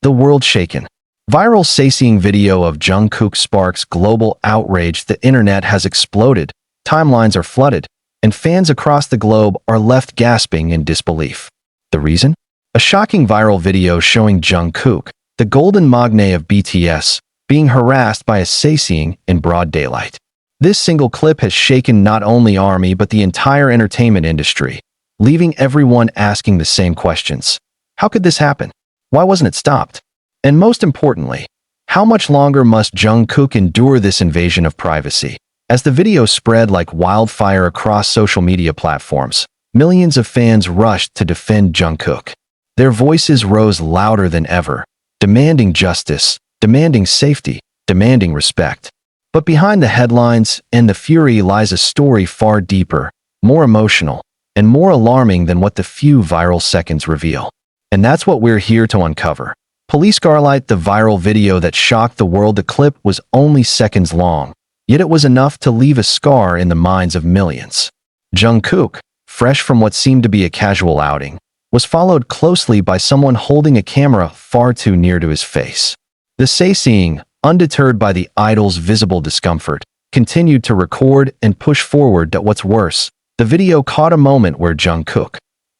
the world shaken. Viral Sasaeng video of Jungkook sparks global outrage. The internet has exploded, timelines are flooded, and fans across the globe are left gasping in disbelief. The reason? A shocking viral video showing Jungkook, the golden maknae of BTS, being harassed by a Sasaeng in broad daylight. This single clip has shaken not only ARMY but the entire entertainment industry, leaving everyone asking the same questions. How could this happen? Why wasn't it stopped? And most importantly, how much longer must Jungkook endure this invasion of privacy? As the video spread like wildfire across social media platforms, millions of fans rushed to defend Jungkook. Their voices rose louder than ever, demanding justice, demanding safety, demanding respect. But behind the headlines and the fury lies a story far deeper, more emotional, and more alarming than what the few viral seconds reveal. And that's what we're here to uncover. Police Scarlight, the viral video that shocked the world. The clip was only seconds long, yet it was enough to leave a scar in the minds of millions. Jungkook, fresh from what seemed to be a casual outing, was followed closely by someone holding a camera far too near to his face. The Sasaeng, undeterred by the idol's visible discomfort, continued to record and push forward. What's worse, the video caught a moment where Jungkook,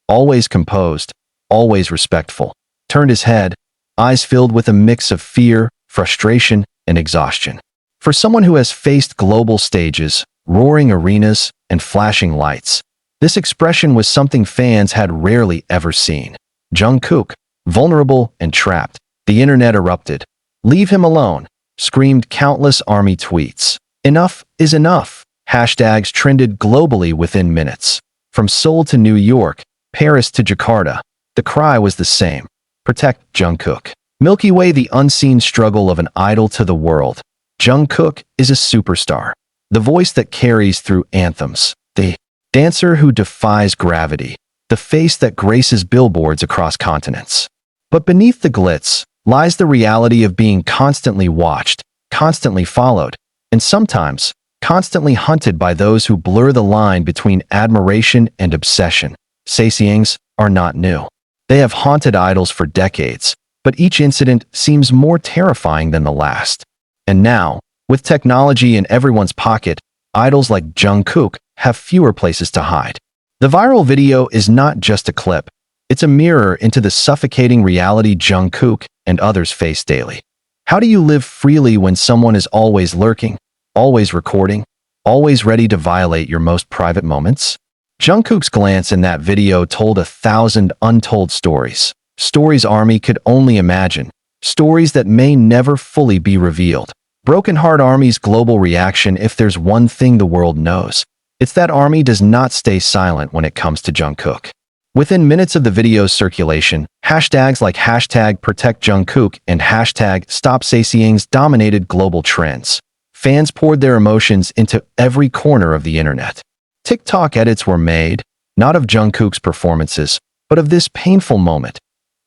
always composed, always respectful, turned his head, eyes filled with a mix of fear, frustration, and exhaustion. For someone who has faced global stages, roaring arenas, and flashing lights, this expression was something fans had rarely ever seen. Jungkook, vulnerable and trapped, the internet erupted. "Leave him alone," screamed countless ARMY tweets. "Enough is enough." Hashtags trended globally within minutes. From Seoul to New York, Paris to Jakarta, the cry was the same: protect Jungkook. Milky Way, the unseen struggle of an idol to the world. Jungkook is a superstar, the voice that carries through anthems, the dancer who defies gravity, the face that graces billboards across continents. But beneath the glitz lies the reality of being constantly watched, constantly followed, and sometimes constantly hunted by those who blur the line between admiration and obsession. Sasaengs are not new. They have haunted idols for decades, but each incident seems more terrifying than the last. And now, with technology in everyone's pocket, idols like Jungkook have fewer places to hide. The viral video is not just a clip. It's a mirror into the suffocating reality Jungkook and others face daily. How do you live freely when someone is always lurking, always recording, always ready to violate your most private moments? Jungkook's glance in that video told 1,000 untold stories. Stories ARMY could only imagine. Stories that may never fully be revealed. Broken Heart ARMY's global reaction. If there's one thing the world knows, it's that ARMY does not stay silent when it comes to Jungkook. Within minutes of the video's circulation, hashtags like #ProtectJungkook and #StopSasaengs dominated global trends. Fans poured their emotions into every corner of the internet. TikTok edits were made, not of Jungkook's performances, but of this painful moment.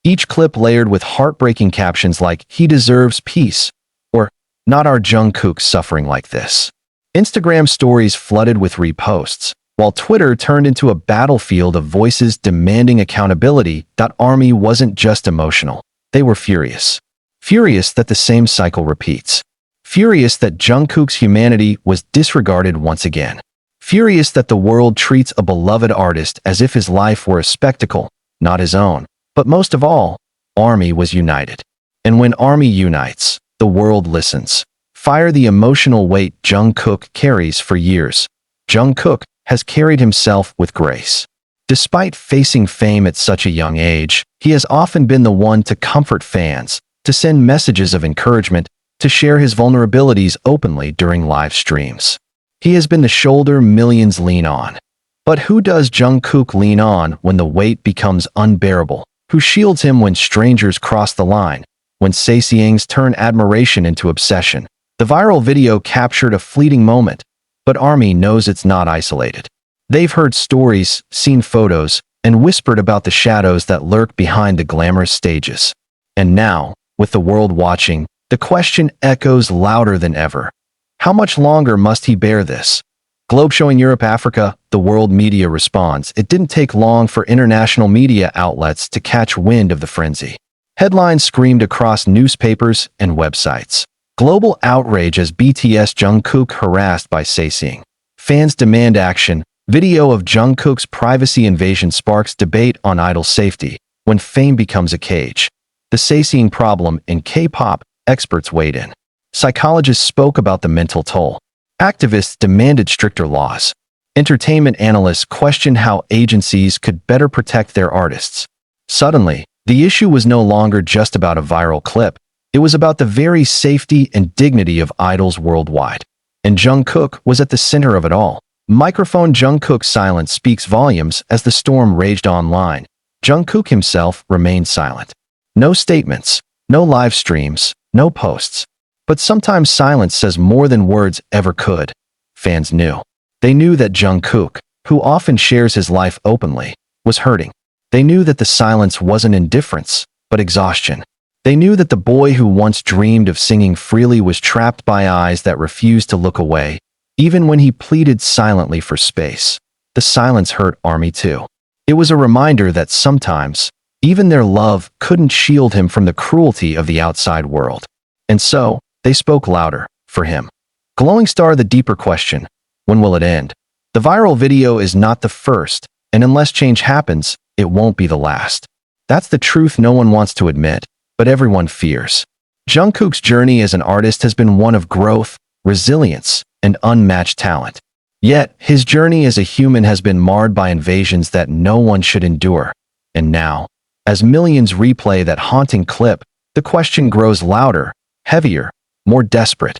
Each clip layered with heartbreaking captions like, "He deserves peace," or "Not our Jungkook suffering like this." Instagram stories flooded with reposts, while Twitter turned into a battlefield of voices demanding accountability. ARMY wasn't just emotional. They were furious. Furious that the same cycle repeats. Furious that Jungkook's humanity was disregarded once again. Furious that the world treats a beloved artist as if his life were a spectacle, not his own. But most of all, ARMY was united. And when ARMY unites, the world listens. Fire the emotional weight Jungkook carries for years. Jungkook has carried himself with grace. Despite facing fame at such a young age, he has often been the one to comfort fans, to send messages of encouragement, to share his vulnerabilities openly during live streams. He has been the shoulder millions lean on. But who does Jungkook lean on when the weight becomes unbearable? Who shields him when strangers cross the line? When Sasaengs turn admiration into obsession? The viral video captured a fleeting moment, but ARMY knows it's not isolated. They've heard stories, seen photos, and whispered about the shadows that lurk behind the glamorous stages. And now, with the world watching, the question echoes louder than ever. How much longer must he bear this? Globe showing Europe, Africa, the world media responds. It didn't take long for international media outlets to catch wind of the frenzy. Headlines screamed across newspapers and websites. Global outrage as BTS Jungkook harassed by Sasaeng. Fans demand action. Video of Jungkook's privacy invasion sparks debate on idol safety when fame becomes a cage. The Sasaeng problem in K-pop, experts weighed in. Psychologists spoke about the mental toll. Activists demanded stricter laws. Entertainment analysts questioned how agencies could better protect their artists. Suddenly, the issue was no longer just about a viral clip. It was about the very safety and dignity of idols worldwide. And Jungkook was at the center of it all. Microphone Jungkook's silence speaks volumes as the storm raged online. Jungkook himself remained silent. No statements, no live streams, no posts. But sometimes silence says more than words ever could. Fans knew. They knew that Jungkook, who often shares his life openly, was hurting. They knew that the silence wasn't indifference, but exhaustion. They knew that the boy who once dreamed of singing freely was trapped by eyes that refused to look away, even when he pleaded silently for space. The silence hurt ARMY too. It was a reminder that sometimes, even their love couldn't shield him from the cruelty of the outside world. And so, they spoke louder, for him. Glowing Star, the deeper question: when will it end? The viral video is not the first, and unless change happens, it won't be the last. That's the truth no one wants to admit, but everyone fears. Jungkook's journey as an artist has been one of growth, resilience, and unmatched talent. Yet, his journey as a human has been marred by invasions that no one should endure. And now, as millions replay that haunting clip, the question grows louder, heavier, more desperate.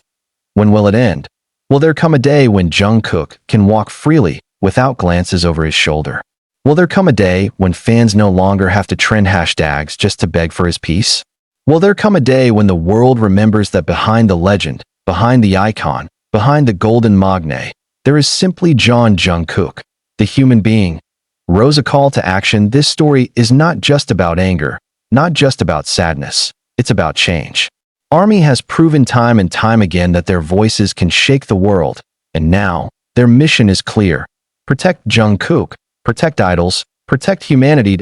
When will it end? Will there come a day when Jungkook can walk freely without glances over his shoulder? Will there come a day when fans no longer have to trend hashtags just to beg for his peace? Will there come a day when the world remembers that behind the legend, behind the icon, behind the golden maknae, there is simply Jungkook, the human being? Rose a call to action. This story is not just about anger, not just about sadness. It's about change. ARMY has proven time and time again that their voices can shake the world, and now, their mission is clear. Protect Jungkook, protect idols, protect humanity.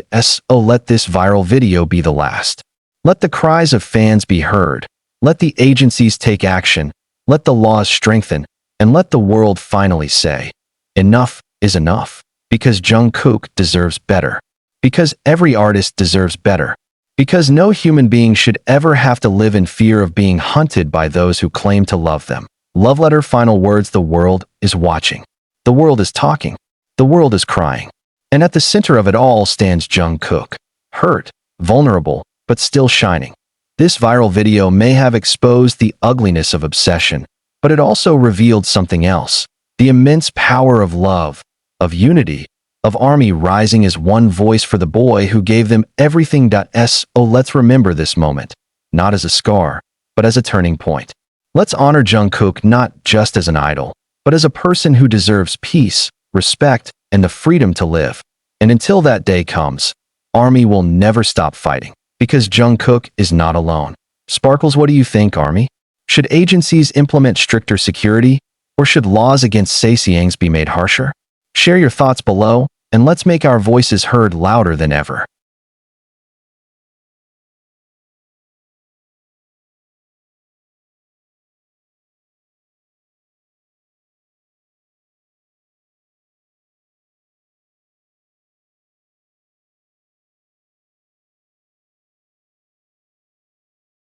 Let this viral video be the last. Let the cries of fans be heard. Let the agencies take action. Let the laws strengthen. And let the world finally say, enough is enough. Because Jungkook deserves better. Because every artist deserves better. Because no human being should ever have to live in fear of being hunted by those who claim to love them. Love letter. Final words. The world is watching. The world is talking. The world is crying. And at the center of it all stands Jungkook. Hurt, vulnerable, but still shining. This viral video may have exposed the ugliness of obsession, but it also revealed something else. The immense power of love, of unity, of ARMY rising as one voice for the boy who gave them everything. Let's remember this moment, not as a scar, but as a turning point. Let's honor Jungkook not just as an idol, but as a person who deserves peace, respect, and the freedom to live. And until that day comes, ARMY will never stop fighting, because Jungkook is not alone. Sparkles, what do you think, ARMY? Should agencies implement stricter security, or should laws against Sasaengs be made harsher? Share your thoughts below, and let's make our voices heard louder than ever.